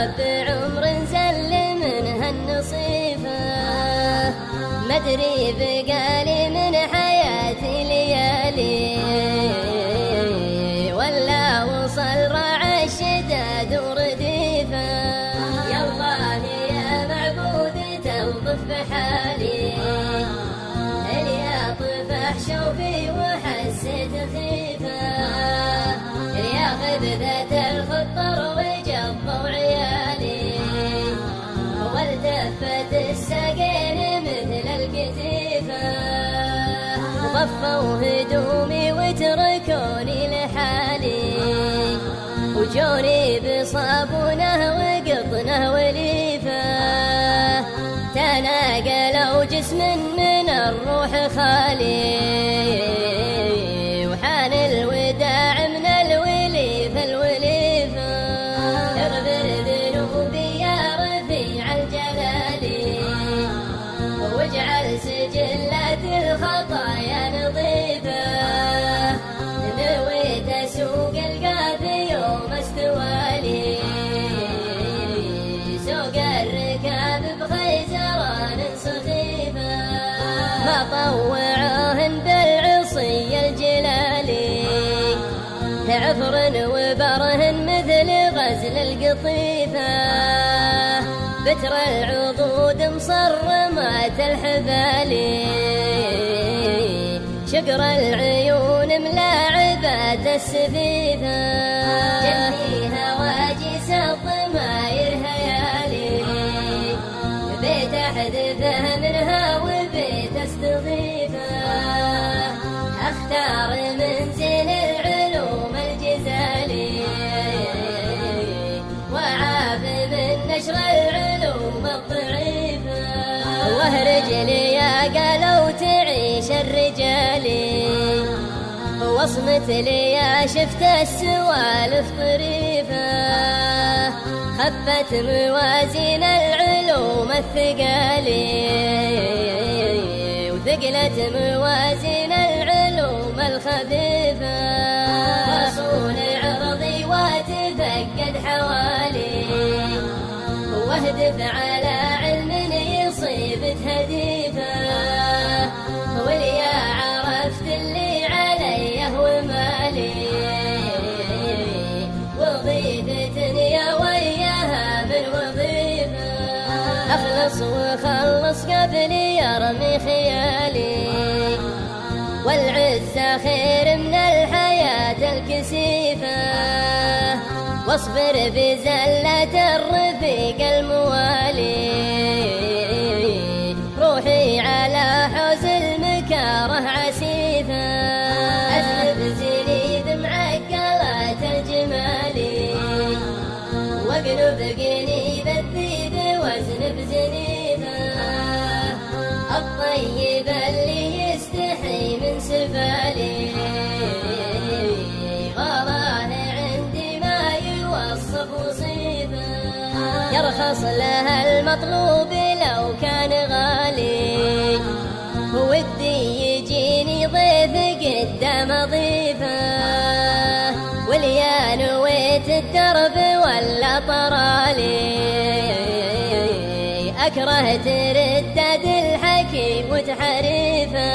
رب عمر سلمن هالنصيفة، مدري بقالي من حياتي ليالي ولا وصل رعى الشداد ورديفة. يالله يا معبود توظف بحالي، الياطفح شوفي وحسيت خيفة، ياخذ ذات الخطر وجبوا عيالي، والتفت الساقين مثل القتيفة، وطفوا هدومي وتركوني لحالي، وجوني بصابونه وقطنه وليفة، تناقلوا جسم من الروح خالي، وحان الوداع من الوليفة الوليفة. اغفر ذنوبي يا رفيع الجلال، واجعل سجلات الخطايا نظيفة، نويت اسوق القافي يوم استوالي، سوق الركاب بخيزران سخيفة، فطوعوهن بالعصي الجلالي، عفر وبرهن مثل غزل القطيفة، بتر العضود مصرمات الحبالي، شقر العيون ملاعبات السفيفة، جنيها واجس الضماير هيالي، بيت احذفه منها وبيت استضيفه، اختار من زين العلوم الجزالي، وعاب من نشر العلوم الضعيفة، واهرج لي يا قالوا تعيش الرجالي، واصمت لي يا شفت السوالف طريفة، خفت موازين العلوم الثقالي، وثقلت موازين العلوم الخفيفة، وصول عرضي وتفقد حوالي، واهدف على علم يصيب تهديفه، واليا عرفت اللي عليه ومالي، وظيفتني يا وياها بالوظيفة، اخلص وخلص قبل يرمي خيالي، والعزة خير من الحياة الكسيفة، واصبر بزلة الرفيق الموالي، روحي على حوز المكاره عسيفة، أسلب زنيب معقلات الجمالي، واقلب قنيب الذيب وازنب زنيفة، الطيب اللي يستحي من سفالي، يرخص لها المطلوب لو كان غالي، ودي يجيني ضيف قدام ضيفه، واليا نويت الدرب ولا طرالي، أكره تردد الحكيم وتحريفه.